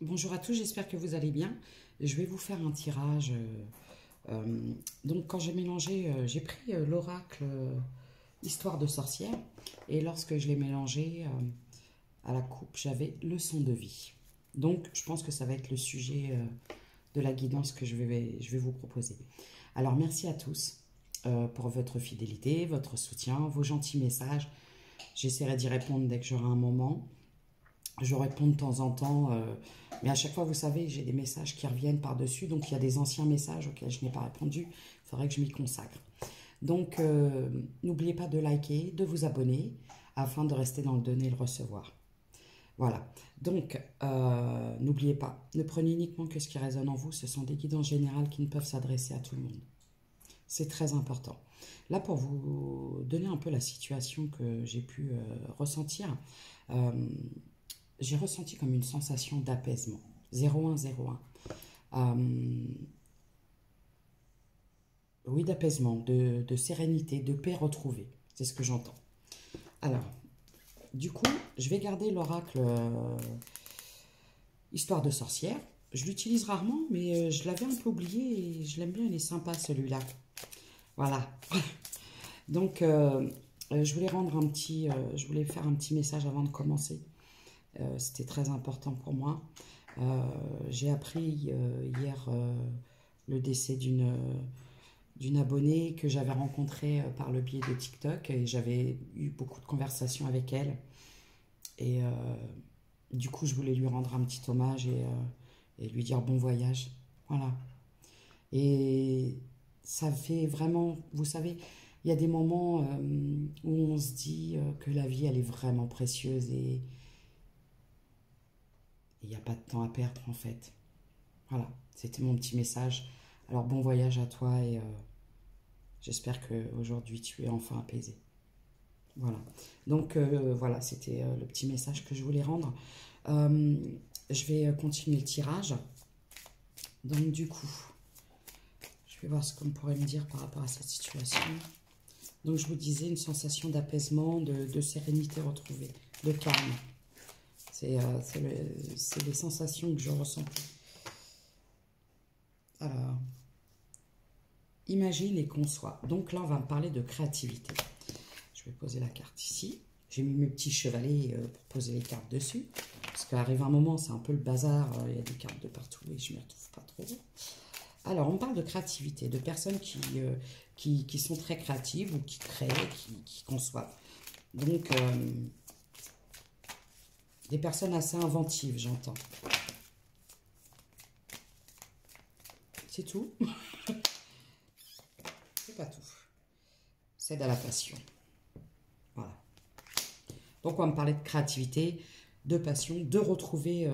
Bonjour à tous, j'espère que vous allez bien. Je vais vous faire un tirage. Donc quand j'ai mélangé, j'ai pris l'oracle Histoire de sorcière et lorsque je l'ai mélangé à la coupe, j'avais leçon de vie. Donc je pense que ça va être le sujet de la guidance que je vais vous proposer. Alors merci à tous pour votre fidélité, votre soutien, vos gentils messages. J'essaierai d'y répondre dès que j'aurai un moment. Je réponds de temps en temps, mais à chaque fois, vous savez, j'ai des messages qui reviennent par-dessus, donc il y a des anciens messages auxquels je n'ai pas répondu. Il faudrait que je m'y consacre. Donc, n'oubliez pas de liker, de vous abonner, afin de rester dans le donner et le recevoir. Voilà. Donc, n'oubliez pas, ne prenez uniquement que ce qui résonne en vous. Ce sont des guidances générales qui ne peuvent s'adresser à tout le monde. C'est très important. Là, pour vous donner un peu la situation que j'ai pu ressentir, j'ai ressenti comme une sensation d'apaisement. 0101. Oui, d'apaisement, de sérénité, de paix retrouvée. C'est ce que j'entends. Alors, du coup, je vais garder l'oracle Histoire de sorcière. Je l'utilise rarement, mais je l'avais un peu oublié et je l'aime bien, il est sympa celui-là. Voilà. Donc, je voulais rendre un petit, je voulais faire un petit message avant de commencer. C'était très important pour moi. J'ai appris hier le décès d'une abonnée que j'avais rencontrée par le biais de TikTok et j'avais eu beaucoup de conversations avec elle. Et du coup, je voulais lui rendre un petit hommage et lui dire bon voyage. Voilà. Et ça fait vraiment, vous savez, il y a des moments où on se dit que la vie, elle est vraiment précieuse et il n'y a pas de temps à perdre en fait. Voilà, c'était mon petit message. Alors bon voyage à toi et j'espère qu'aujourd'hui tu es enfin apaisé. Voilà, donc voilà, c'était le petit message que je voulais rendre. Je vais continuer le tirage. Donc du coup, je vais voir ce qu'on pourrait me dire par rapport à cette situation. Donc je vous disais une sensation d'apaisement, de sérénité retrouvée, de calme. C'est les sensations que je ressens. Alors, imagine et conçois. Donc là, on va me parler de créativité. Je vais poser la carte ici. J'ai mis mes petits chevalets pour poser les cartes dessus. Parce qu'arrive un moment, c'est un peu le bazar. Il y a des cartes de partout et je ne m'y retrouve pas trop. Alors, on parle de créativité, de personnes qui sont très créatives ou qui créent, qui conçoivent. Donc, des personnes assez inventives, j'entends. C'est tout. C'est pas tout. C'est de la passion. Voilà. Donc, on va me parler de créativité, de passion, de retrouver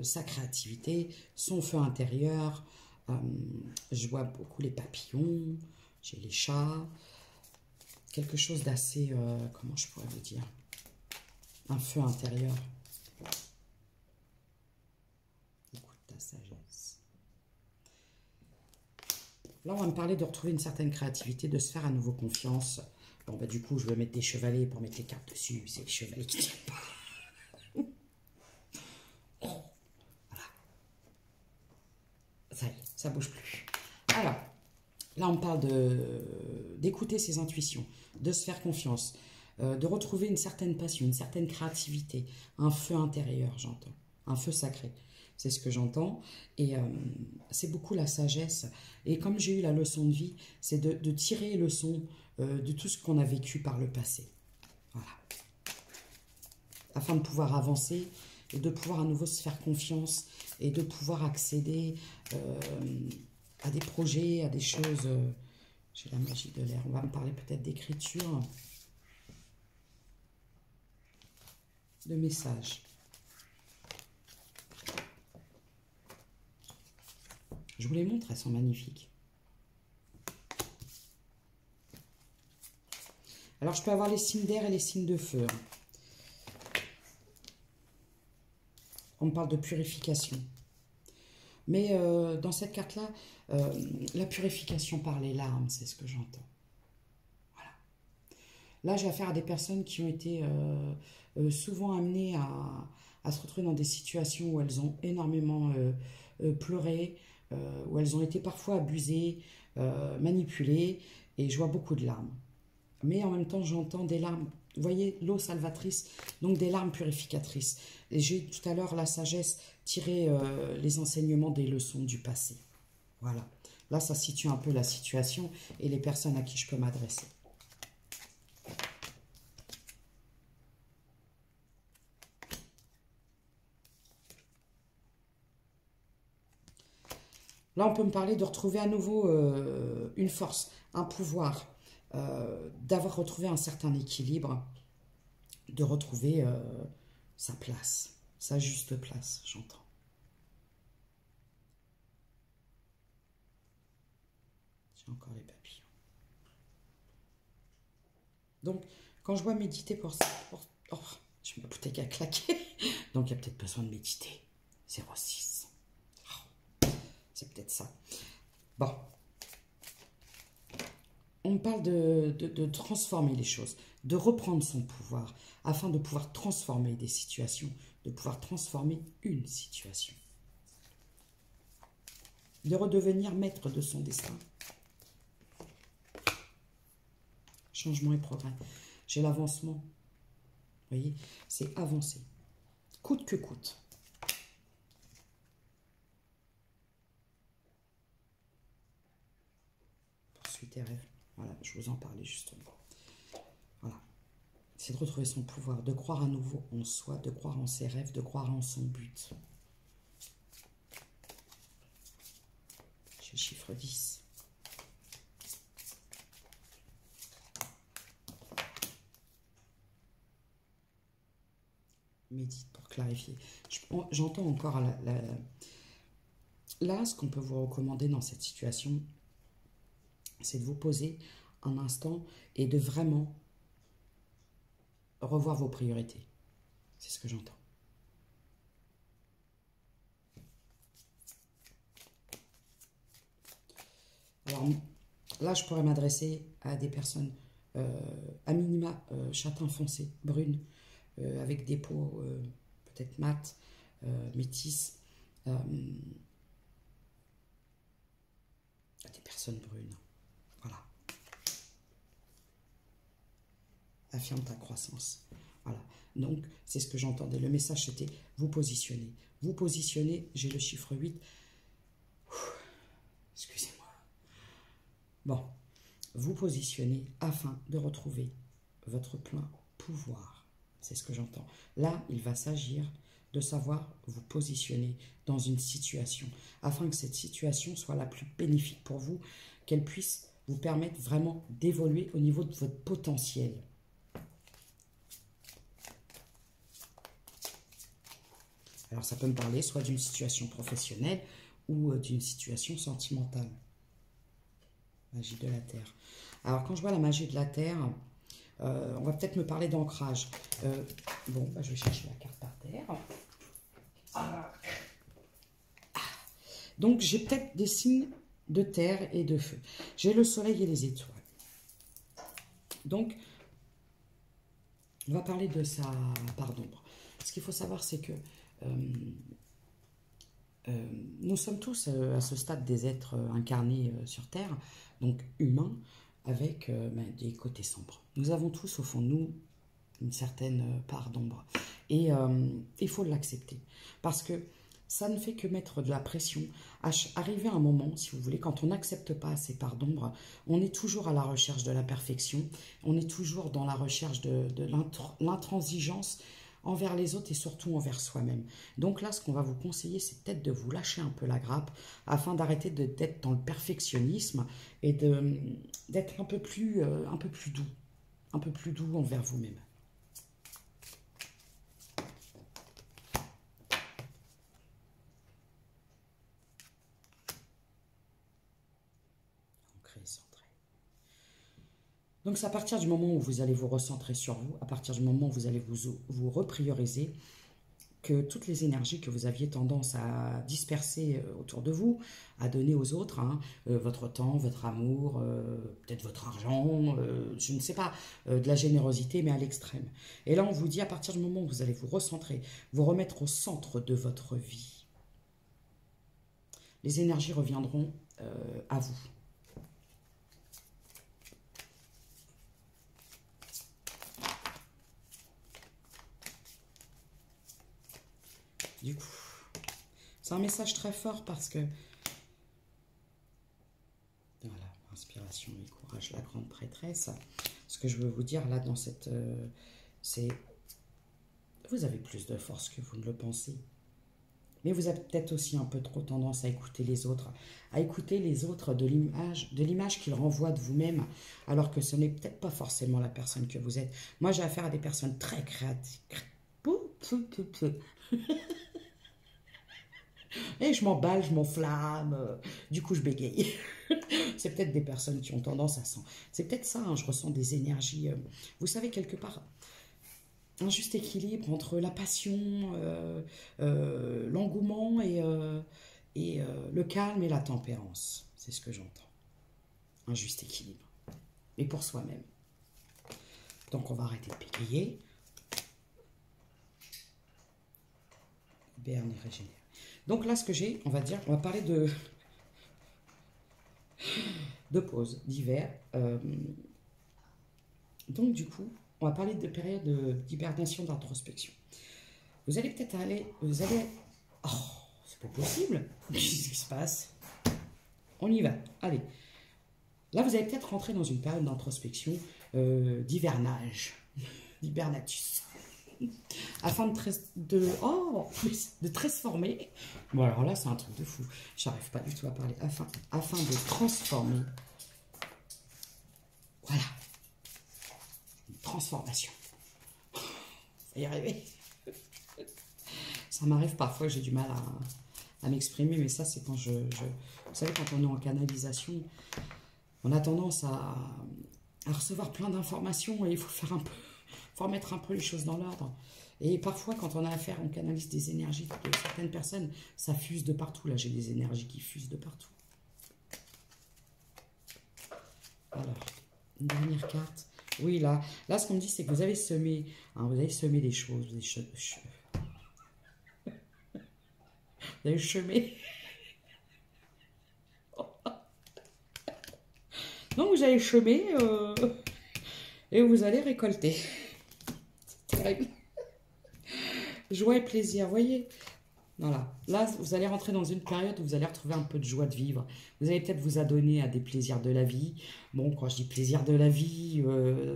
sa créativité, son feu intérieur. Je vois beaucoup les papillons, j'ai les chats. Quelque chose d'assez, comment je pourrais vous dire, un feu intérieur. Écoute ta sagesse. Là, on va me parler de retrouver une certaine créativité, de se faire à nouveau confiance. Bon, bah du coup, je vais mettre des chevalets pour mettre les cartes dessus. C'est les chevalets qui ne tiennent pas. Voilà. Ça y est, ça bouge plus. Alors, là, on me parle d'écouter ses intuitions, de se faire confiance, de retrouver une certaine passion, une certaine créativité, un feu intérieur, j'entends, un feu sacré. C'est ce que j'entends. Et c'est beaucoup la sagesse. Et comme j'ai eu la leçon de vie, c'est de tirer leçon de tout ce qu'on a vécu par le passé. Voilà. Afin de pouvoir avancer et de pouvoir à nouveau se faire confiance et de pouvoir accéder à des projets, à des choses. J'ai la magie de l'air. On va me parler peut-être d'écriture, de messages. Je vous les montre, elles sont magnifiques. Alors, je peux avoir les signes d'air et les signes de feu. On me parle de purification. Mais dans cette carte-là, la purification par les larmes, c'est ce que j'entends. Voilà. Là, j'ai affaire à des personnes qui ont été souvent amenées à se retrouver dans des situations où elles ont énormément pleuré, où elles ont été parfois abusées, manipulées, et je vois beaucoup de larmes. Mais en même temps, j'entends des larmes, vous voyez, l'eau salvatrice, donc des larmes purificatrices. Et j'ai tout à l'heure la sagesse, tirer les enseignements des leçons du passé. Voilà. Là, ça situe un peu la situation et les personnes à qui je peux m'adresser. Là, on peut me parler de retrouver à nouveau une force, un pouvoir, d'avoir retrouvé un certain équilibre, de retrouver sa place, sa juste place, j'entends. J'ai encore les papillons. Donc, quand je vois méditer oh, je me bouteille à claquer. Donc, il y a peut-être besoin de méditer. 06. Oh, c'est peut-être ça. Bon. On me parle de transformer les choses, de reprendre son pouvoir, afin de pouvoir transformer des situations, de pouvoir transformer une situation. De redevenir maître de son destin. Changement et progrès. J'ai l'avancement. Vous voyez, c'est avancer. Coûte que coûte. Poursuis tes rêves. Voilà, je vous en parlais justement. Voilà. C'est de retrouver son pouvoir, de croire à nouveau en soi, de croire en ses rêves, de croire en son but. J'ai le chiffre 10. Médite pour clarifier. J'entends encore là, ce qu'on peut vous recommander dans cette situation, c'est de vous poser un instant et de vraiment revoir vos priorités. C'est ce que j'entends. Alors là, je pourrais m'adresser à des personnes à minima châtain foncé, brune, avec des peaux peut-être mates, métisses, à des personnes brunes. Voilà. Affirme ta croissance. Voilà. Donc, c'est ce que j'entendais. Le message, c'était vous positionner. Vous positionnez, j'ai le chiffre 8. Excusez-moi. Bon, vous positionnez afin de retrouver votre plein pouvoir. C'est ce que j'entends. Là, il va s'agir de savoir vous positionner dans une situation afin que cette situation soit la plus bénéfique pour vous, qu'elle puisse vous permettre vraiment d'évoluer au niveau de votre potentiel. Alors, ça peut me parler soit d'une situation professionnelle ou d'une situation sentimentale. Magie de la Terre. Alors, quand je vois la magie de la Terre, on va peut-être me parler d'ancrage. Bon, bah, je vais chercher la carte par terre. Donc, j'ai peut-être des signes de terre et de feu. J'ai le soleil et les étoiles. Donc, on va parler de sa part d'ombre. Ce qu'il faut savoir, c'est que nous sommes tous à ce stade des êtres incarnés sur Terre, donc humains, avec des côtés sombres. Nous avons tous au fond de nous une certaine part d'ombre. Et il faut l'accepter. Parce que ça ne fait que mettre de la pression. Arriver à un moment, si vous voulez, quand on n'accepte pas ces parts d'ombre, on est toujours à la recherche de la perfection, on est toujours dans la recherche de l'intransigeance envers les autres et surtout envers soi-même. Donc là, ce qu'on va vous conseiller, c'est peut-être de vous lâcher un peu la grappe afin d'arrêter d'être dans le perfectionnisme et d'être un peu plus doux envers vous-même. Donc, c'est à partir du moment où vous allez vous recentrer sur vous, à partir du moment où vous allez vous reprioriser, que toutes les énergies que vous aviez tendance à disperser autour de vous, à donner aux autres, hein, votre temps, votre amour, peut-être votre argent, je ne sais pas, de la générosité, mais à l'extrême. Et là, on vous dit, à partir du moment où vous allez vous recentrer, vous remettre au centre de votre vie, les énergies reviendront à vous. Du coup, c'est un message très fort parce que, voilà, inspiration et courage, la grande prêtresse. Ce que je veux vous dire là dans cette, c'est, vous avez plus de force que vous ne le pensez. Mais vous avez peut-être aussi un peu trop tendance à écouter les autres de l'image qu'ils renvoient de vous-même, alors que ce n'est peut-être pas forcément la personne que vous êtes. Moi, j'ai affaire à des personnes très créatives. Et je m'emballe, je m'enflamme, du coup je bégaye. C'est peut-être des personnes qui ont tendance à sentir. C'est peut-être ça, hein, je ressens des énergies. Vous savez, quelque part, un juste équilibre entre la passion, l'engouement et le calme et la tempérance. C'est ce que j'entends. Un juste équilibre. Et pour soi-même. Donc on va arrêter de bégayer. Berne et régénère. Donc là, ce que j'ai, on va parler de pause, d'hiver. Donc du coup, on va parler de période d'hibernation, d'introspection. Vous allez peut-être oh, c'est pas possible. Qu'est-ce qui se passe? On y va, allez. Là, vous allez peut-être rentrer dans une période d'introspection, d'hivernage, d'hibernatus. Afin de transformer. Bon, alors là, c'est un truc de fou. J'arrive pas du tout à parler. Afin de transformer. Voilà. Une transformation. Ça va y arriver. Ça m'arrive parfois, j'ai du mal à m'exprimer, mais ça, c'est quand vous savez, quand on est en canalisation, on a tendance à recevoir plein d'informations et il faut remettre un peu les choses dans l'ordre. Et parfois, quand on a affaire, on canalise des énergies de certaines personnes, ça fuse de partout. Là, j'ai des énergies qui fusent de partout. Alors, une dernière carte. Oui, là ce qu'on me dit, c'est que vous avez semé, hein, vous avez semé des choses. Vous avez semé. Donc, vous allez semer et vous allez récolter. C'est terrible. Joie et plaisir, voyez. Voilà. Là, vous allez rentrer dans une période où vous allez retrouver un peu de joie de vivre. Vous allez peut-être vous adonner à des plaisirs de la vie. Bon, quand je dis plaisir de la vie,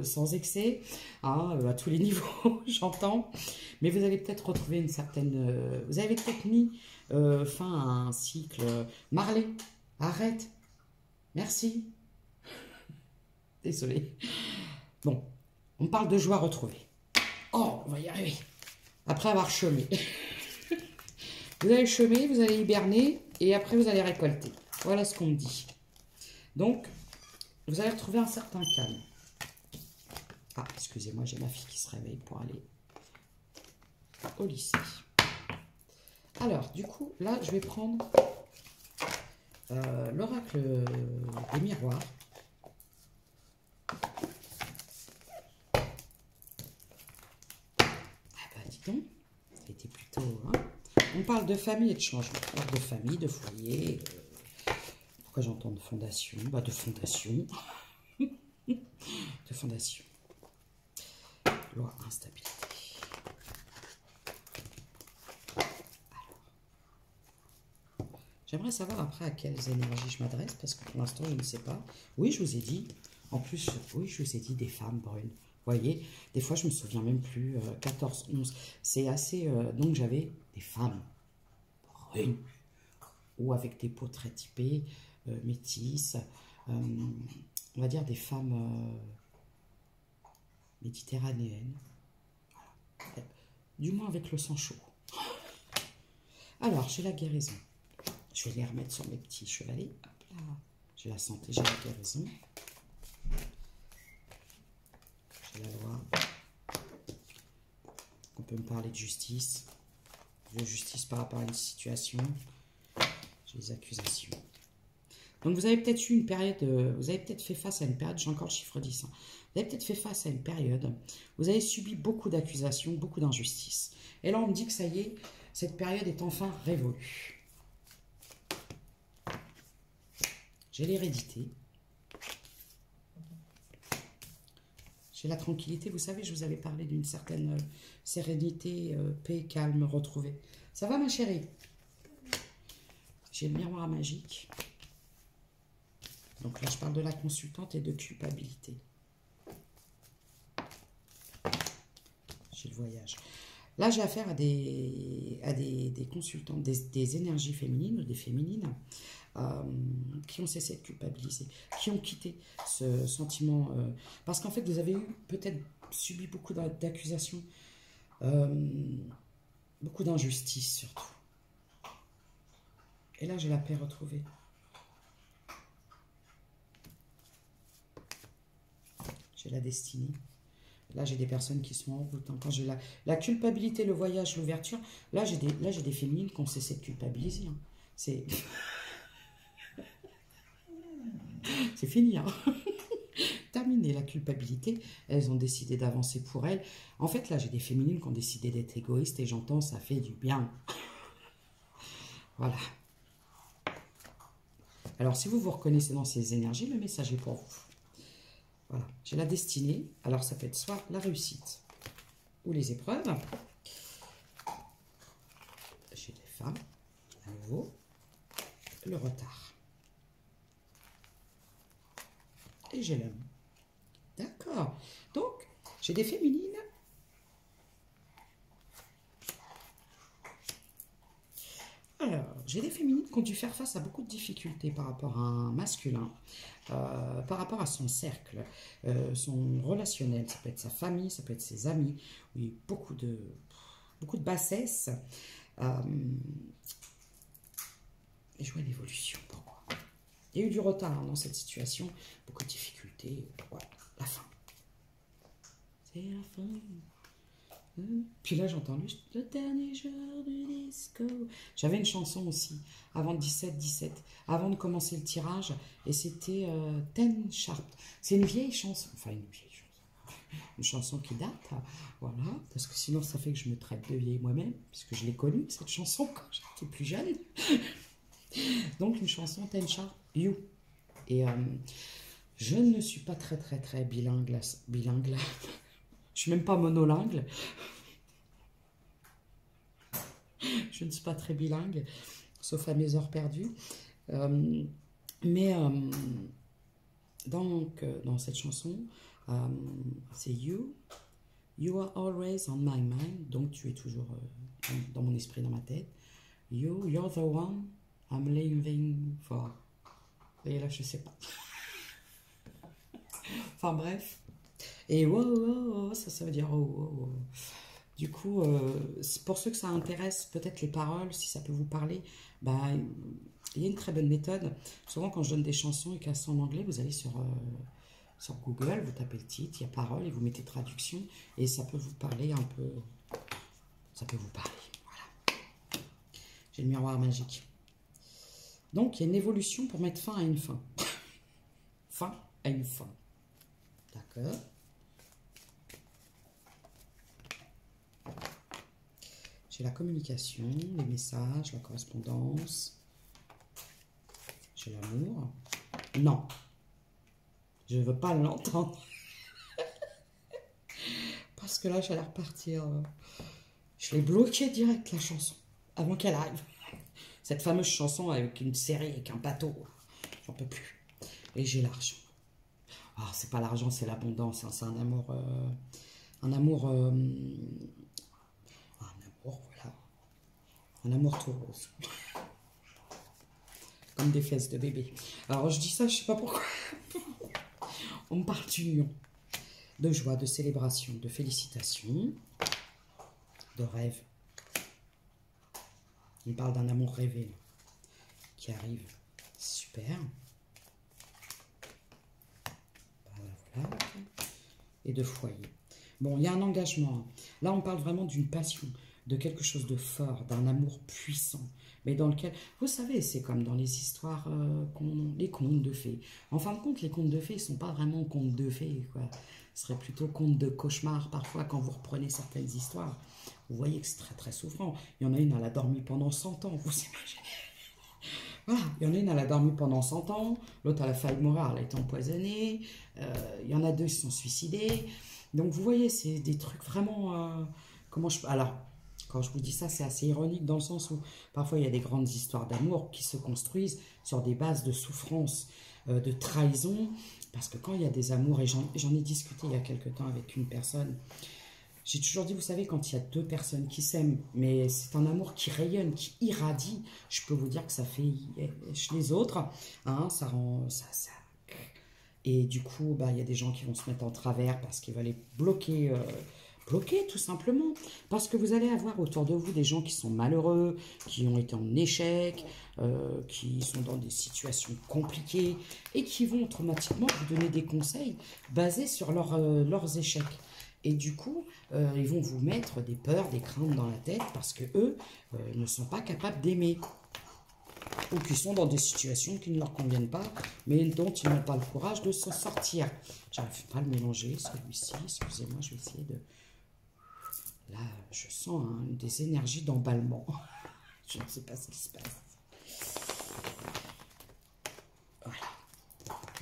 sans excès, hein, à tous les niveaux, j'entends. Mais vous allez peut-être retrouver une certaine... vous avez peut-être mis fin à un cycle. Marley, arrête. Merci. Désolée. Bon, on parle de joie retrouvée. Oh, on va y arriver. Après avoir semé. Vous allez semer, vous allez hiberner et après vous allez récolter. Voilà ce qu'on me dit. Donc, vous allez retrouver un certain calme. Ah, excusez-moi, j'ai ma fille qui se réveille pour aller au lycée. Alors, du coup, là, je vais prendre l'oracle des miroirs. Ah bah, dis donc, ça a été plutôt... Hein. On parle de famille et de changement. Alors, de famille, de foyer. Pourquoi j'entends de fondation? Bah, de fondation. De fondation. Loi instabilité. J'aimerais savoir après à quelles énergies je m'adresse, parce que pour l'instant, je ne sais pas. Oui, je vous ai dit. En plus, oui, je vous ai dit des femmes brunes. Vous voyez, des fois, je me souviens même plus. 14, 11. C'est assez... donc, j'avais des femmes brunes. Ou avec des peaux très typées, métisses. On va dire des femmes méditerranéennes. Voilà. Du moins avec le sang chaud. Alors, j'ai la guérison. Je vais les remettre sur mes petits chevalets. Hop là. J'ai la santé, j'ai la guérison. J'ai la loi. On peut me parler de justice. de justice par rapport à une situation. J'ai des accusations. Donc vous avez peut-être eu une période, vous avez peut-être fait face à une période, j'ai encore le chiffre 10, hein. Vous avez peut-être fait face à une période, vous avez subi beaucoup d'accusations, beaucoup d'injustices. Et là on me dit que ça y est, cette période est enfin révolue. J'ai l'hérédité. J'ai la tranquillité. Vous savez, je vous avais parlé d'une certaine sérénité, paix, calme, retrouvée. Ça va ma chérie? J'ai le miroir magique. Donc là, je parle de la consultante et de culpabilité. J'ai le voyage. Là, j'ai affaire à des consultantes, des énergies féminines ou des féminines qui ont cessé de culpabiliser, qui ont quitté ce sentiment. Parce qu'en fait, vous avez eu peut-être subi beaucoup d'accusations, beaucoup d'injustices surtout. Et là, j'ai la paix retrouvée. J'ai la destinée. Là, j'ai des personnes qui sont en route. Hein. Quand j'ai la culpabilité, le voyage, l'ouverture, là, j'ai des féminines qui ont cessé de culpabiliser. Hein. C'est fini. Hein. Terminé la culpabilité. Elles ont décidé d'avancer pour elles. En fait, là, j'ai des féminines qui ont décidé d'être égoïstes et j'entends, ça fait du bien. Voilà. Alors, si vous vous reconnaissez dans ces énergies, le message est pour vous. Voilà, j'ai la destinée. Alors, ça peut être soit la réussite ou les épreuves. J'ai les femmes, à nouveau, le retard. Et j'ai l'homme. D'accord. Donc, j'ai des féminines. Alors, j'ai des féminines qui ont dû faire face à beaucoup de difficultés par rapport à un masculin, par rapport à son cercle, son relationnel. Ça peut être sa famille, ça peut être ses amis. Oui, beaucoup de bassesse. Et je vois l'évolution. Pourquoi? Il y a eu du retard dans cette situation, beaucoup de difficultés. Voilà, la fin. C'est la fin. Puis là, j'entends le dernier jour du disco. J'avais une chanson aussi, avant 17-17, avant de commencer le tirage, et c'était Ten Sharp. C'est une vieille chanson, enfin une vieille chanson, une chanson qui date, voilà, parce que sinon ça fait que je me traite de vieille moi-même, puisque je l'ai connue, cette chanson, quand j'étais plus jeune. Donc une chanson Ten Sharp, You. Et je ne suis pas très bilingue. Je suis même pas monolingue. Je ne suis pas très bilingue, sauf à mes heures perdues. Donc, dans cette chanson, c'est You. You are always on my mind. Donc, tu es toujours dans mon esprit, dans ma tête. You're the one I'm living for. Et là, je sais pas. Enfin, bref. Et wow, ça veut dire wow. Du coup, pour ceux que ça intéresse, peut-être les paroles, si ça peut vous parler, bah, il y a une très bonne méthode. Souvent, quand je donne des chansons et qu'elles sont en anglais, vous allez sur Google, vous tapez le titre, il y a paroles et vous mettez traduction et ça peut vous parler un peu. Ça peut vous parler. Voilà. J'ai le miroir magique. Donc, il y a une évolution pour mettre fin à une fin. Fin à une fin. D'accord. J'ai la communication, les messages, la correspondance. J'ai l'amour. Non. Je ne veux pas l'entendre. Parce que là, j'allais repartir. Je l'ai bloqué direct, la chanson, avant qu'elle arrive. Cette fameuse chanson avec une série, avec un bateau. J'en peux plus. Et j'ai l'argent. Ah, c'est pas l'argent, c'est l'abondance. Hein. C'est un amour... voilà. Un amour tout rose. Comme des fesses de bébé. Alors, je dis ça, je sais pas pourquoi. On me parle d'union, de joie, de célébration, de félicitations, de rêve. On parle d'un amour rêvé qui arrive. Super. Voilà. Et de foyer. Bon, il y a un engagement. Là, on parle vraiment d'une passion, de quelque chose de fort, d'un amour puissant, mais dans lequel, vous savez, c'est comme dans les histoires, les contes de fées. En fin de compte, les contes de fées ne sont pas vraiment contes de fées, quoi. Ce serait plutôt contes de cauchemars, parfois, quand vous reprenez certaines histoires. Vous voyez que c'est très, très souffrant. Il y en a une, elle a dormi pendant 100 ans, vous imaginez? Voilà, il y en a une, elle a dormi pendant 100 ans, l'autre, elle a failli mourir, elle a été empoisonnée, il y en a deux qui se sont suicidés. Donc, vous voyez, c'est des trucs vraiment... Alors, quand je vous dis ça, c'est assez ironique dans le sens où parfois il y a des grandes histoires d'amour qui se construisent sur des bases de souffrance, de trahison, parce que quand il y a des amours, et j'en ai discuté il y a quelque temps avec une personne, j'ai toujours dit, vous savez, quand il y a deux personnes qui s'aiment, mais c'est un amour qui rayonne, qui irradie, je peux vous dire que ça fait chez les autres, hein, ça rend... Et du coup, bah, il y a des gens qui vont se mettre en travers parce qu'ils veulent les bloquer, bloquer tout simplement. Parce que vous allez avoir autour de vous des gens qui sont malheureux, qui ont été en échec, qui sont dans des situations compliquées et qui vont automatiquement vous donner des conseils basés sur leurs échecs. Et du coup, ils vont vous mettre des peurs, des craintes dans la tête parce que eux ne sont pas capables d'aimer. Ou qui sont dans des situations qui ne leur conviennent pas, mais dont ils n'ont pas le courage de s'en sortir. J'arrive pas à le mélanger, celui-ci. Excusez-moi, je vais essayer de... Là, je sens des énergies d'emballement. Je ne sais pas ce qui se passe. Voilà.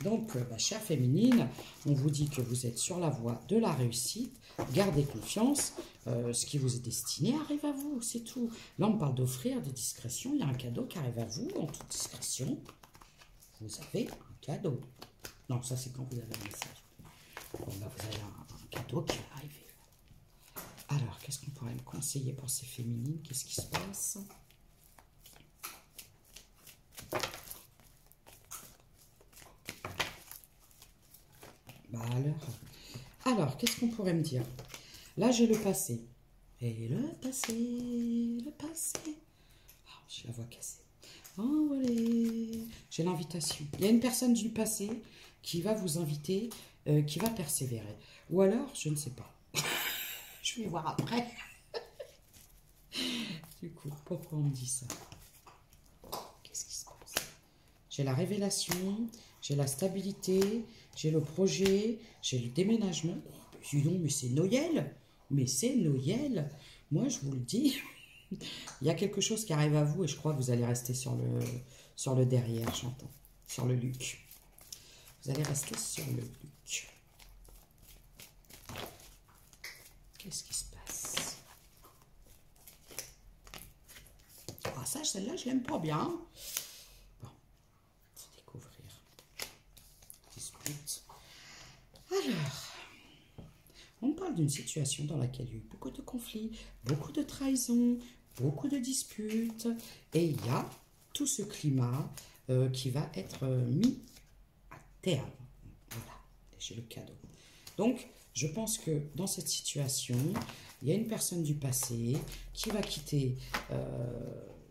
Donc, chère féminine, on vous dit que vous êtes sur la voie de la réussite. Gardez confiance. Ce qui vous est destiné arrive à vous, c'est tout. Là, on parle d'offrir de discrétion. Il y a un cadeau qui arrive à vous en toute discrétion. Vous avez un cadeau. Non, ça, c'est quand vous avez un message. Bon, là, vous avez un cadeau qui va arriver. Alors, qu'est-ce qu'on pourrait me conseiller pour ces féminines? Qu'est-ce qui se passe? Bah alors qu'est-ce qu'on pourrait me dire? Là, j'ai le passé. Et le passé, le passé. Oh, j'ai la voix cassée. Envolé. J'ai l'invitation. Il y a une personne du passé qui va vous inviter, qui va persévérer. Ou alors, je ne sais pas. Je vais voir après. Du coup, pourquoi on me dit ça? Qu'est-ce qui se passe? J'ai la révélation, j'ai la stabilité, j'ai le projet, j'ai le déménagement. Oh, dis donc, mais c'est Noël. Mais c'est Noël. Moi, je vous le dis. Il y a quelque chose qui arrive à vous et je crois que vous allez rester sur le derrière, j'entends. Sur le Luc. Vous allez rester sur le Luc. Qu'est-ce qui se passe? Ah, ça, celle-là, je l'aime pas bien. Bon, faut découvrir. Dispute. Alors, on parle d'une situation dans laquelle il y a eu beaucoup de conflits, beaucoup de trahisons, beaucoup de disputes. Et il y a tout ce climat qui va être mis à terme. Voilà, j'ai le cadeau. Donc, je pense que dans cette situation, il y a une personne du passé qui va quitter...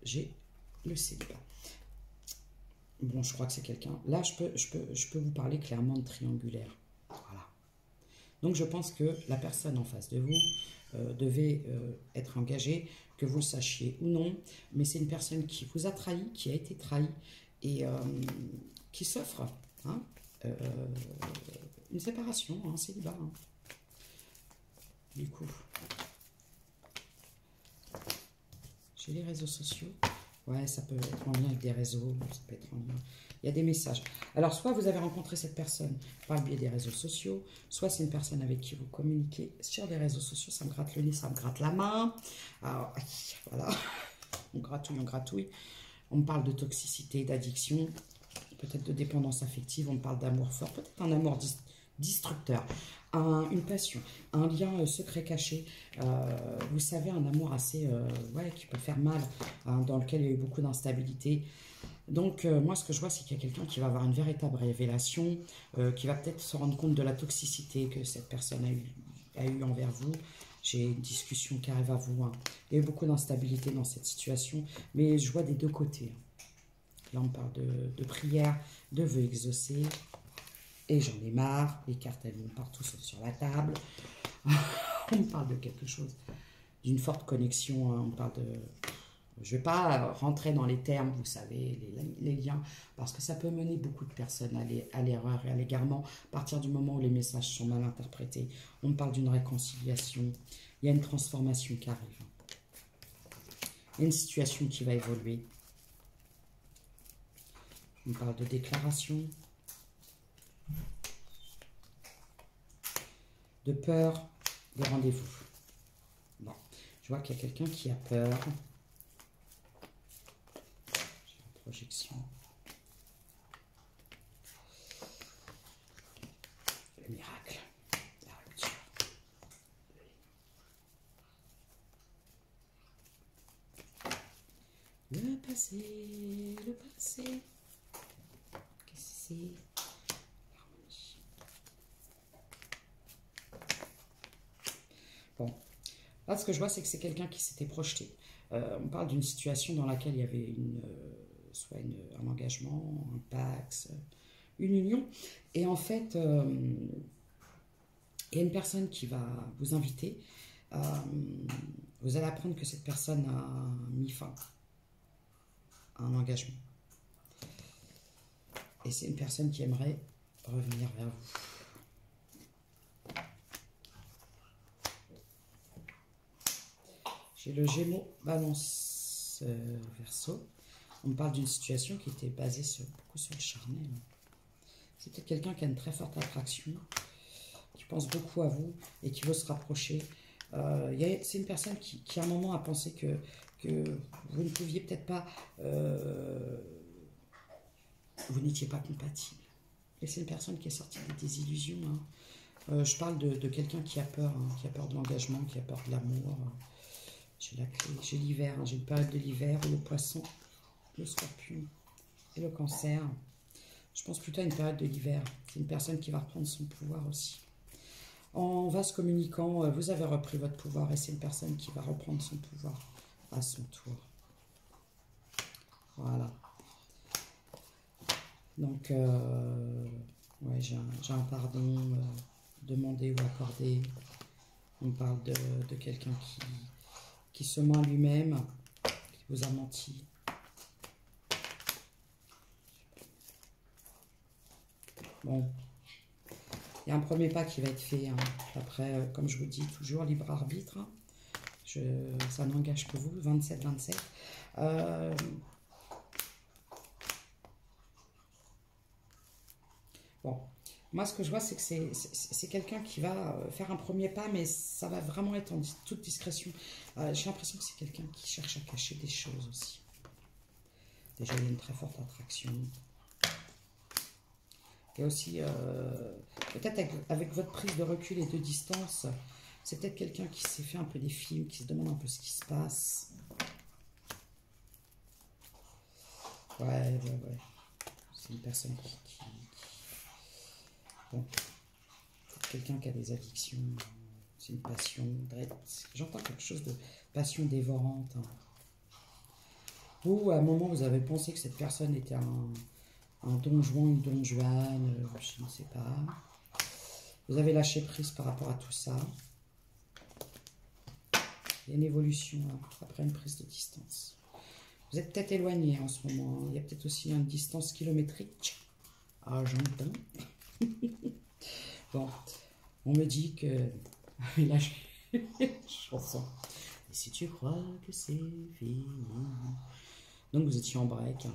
j'ai le célibat. Bon, je crois que c'est quelqu'un... Là, je peux vous parler clairement de triangulaire. Voilà. Donc, je pense que la personne en face de vous devait être engagée, que vous le sachiez ou non, mais c'est une personne qui vous a trahi, qui a été trahi et qui s'offre une séparation, un célibat. Du coup, j'ai les réseaux sociaux. Ouais, ça peut être en lien avec des réseaux, ça peut être en lien... Il y a des messages. Alors, soit vous avez rencontré cette personne par le biais des réseaux sociaux, soit c'est une personne avec qui vous communiquez sur des réseaux sociaux. Ça me gratte le nez, ça me gratte la main. Alors, voilà. On gratouille. On me parle de toxicité, d'addiction, peut-être de dépendance affective. On me parle d'amour fort, peut-être un amour destructeur. Une passion, un lien secret caché, vous savez, un amour assez, qui peut faire mal, dans lequel il y a eu beaucoup d'instabilité. Donc, moi, ce que je vois, c'est qu'il y a quelqu'un qui va avoir une véritable révélation, qui va peut-être se rendre compte de la toxicité que cette personne a eu envers vous. J'ai une discussion qui arrive à vous. Il y a eu beaucoup d'instabilité dans cette situation, mais je vois des deux côtés. Là, on parle de prière, de vœux exaucés. Et j'en ai marre, les cartes elles vont partout sauf sur la table. On me parle de quelque chose d'une forte connexion. Hein. On parle de... Je ne vais pas rentrer dans les termes, vous savez, les liens, parce que ça peut mener beaucoup de personnes à l'erreur et à l'égarement à partir du moment où les messages sont mal interprétés. On parle d'une réconciliation, il y a une transformation qui arrive. Il y a une situation qui va évoluer. On parle de déclaration, de peur, de rendez-vous. Bon, je vois qu'il y a quelqu'un qui a peur. Projection. Le miracle, la rupture. Le passé, le passé. Qu'est-ce que c'est? Bon, là ce que je vois c'est que c'est quelqu'un qui s'était projeté. On parle d'une situation dans laquelle il y avait soit un engagement, un pax, une union. Et en fait, il y a une personne qui va vous inviter. Vous allez apprendre que cette personne a mis fin à un engagement. Et c'est une personne qui aimerait revenir vers vous. J'ai le Gémeaux, Balance, Verseau. On parle d'une situation qui était basée beaucoup sur le charnel. C'est peut-être quelqu'un qui a une très forte attraction, qui pense beaucoup à vous et qui veut se rapprocher. C'est une personne qui à un moment a pensé que vous ne pouviez peut-être pas... vous n'étiez pas compatible. Et c'est une personne qui est sortie des désillusions. Hein. Je parle de quelqu'un qui a peur, hein, qui a peur de l'engagement, qui a peur de l'amour. J'ai la clé, j'ai l'hiver, hein, j'ai une période de l'hiver, le poisson, le scorpion et le cancer. Je pense plutôt à une période de l'hiver. C'est une personne qui va reprendre son pouvoir aussi. En vase communicant, vous avez repris votre pouvoir et c'est une personne qui va reprendre son pouvoir à son tour. Voilà. Donc, ouais, j'ai un pardon demandé ou accordé. On parle de quelqu'un qui se ment à lui-même, qui vous a menti. Bon, il y a un premier pas qui va être fait. Hein. Après, comme je vous dis, toujours libre arbitre. Hein. Ça n'engage que vous, 27-27. Bon, moi ce que je vois, c'est que c'est quelqu'un qui va faire un premier pas, mais ça va vraiment être en toute discrétion. J'ai l'impression que c'est quelqu'un qui cherche à cacher des choses aussi. Déjà, il y a une très forte attraction. Et aussi, peut-être avec votre prise de recul et de distance, c'est peut-être quelqu'un qui s'est fait un peu des films, qui se demande un peu ce qui se passe. Ouais. C'est une personne qui bon, quelqu'un qui a des addictions, c'est une passion. J'entends quelque chose de passion dévorante. Hein. Ou à un moment, vous avez pensé que cette personne était un Don Juan, une Don Juan, je ne sais pas. Vous avez lâché prise par rapport à tout ça. Il y a une évolution hein, après une prise de distance. Vous êtes peut-être éloigné en ce moment. Hein. Il y a peut-être aussi une distance kilométrique. Ah, j'entends. Bon, on me dit que... Là, chanson. Et si tu crois que c'est fini... Donc, vous étiez en break. Hein.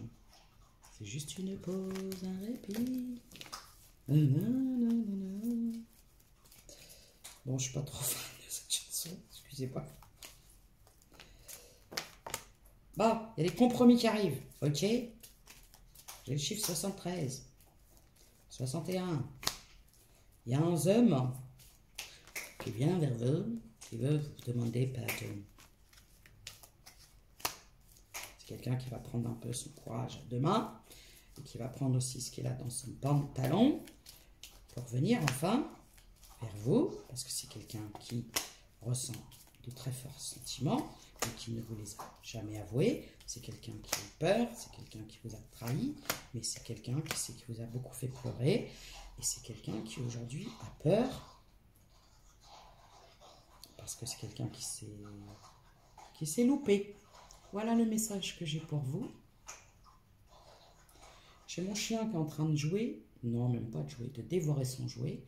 C'est juste une pause, un répit. Nanana. Bon, je suis pas trop fan de cette chanson, excusez-moi. Bon, il y a des compromis qui arrivent, ok? J'ai le chiffre 73, 61. Il y a un homme qui vient vers vous, qui veut vous demander pardon. C'est quelqu'un qui va prendre un peu son courage à deux mains. Et qui va prendre aussi ce qu'il a dans son pantalon pour venir enfin vers vous, parce que c'est quelqu'un qui ressent de très forts sentiments et qui ne vous les a jamais avoués. C'est quelqu'un qui a eu peur, c'est quelqu'un qui vous a trahi, mais c'est quelqu'un qui vous a beaucoup fait pleurer et c'est quelqu'un qui aujourd'hui a peur parce que c'est quelqu'un qui s'est loupé. Voilà le message que j'ai pour vous. J'ai mon chien qui est en train de jouer. Non, même pas de jouer, de dévorer son jouet.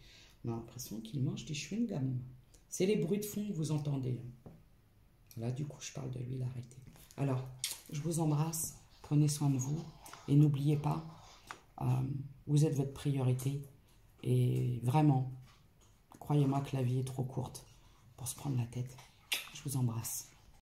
On a l'impression qu'il mange des chewing-gums. C'est les bruits de fond que vous entendez. Là, du coup, je parle de lui, l'arrêter. Alors, je vous embrasse. Prenez soin de vous. Et n'oubliez pas, vous êtes votre priorité. Et vraiment, croyez-moi que la vie est trop courte pour se prendre la tête. Je vous embrasse.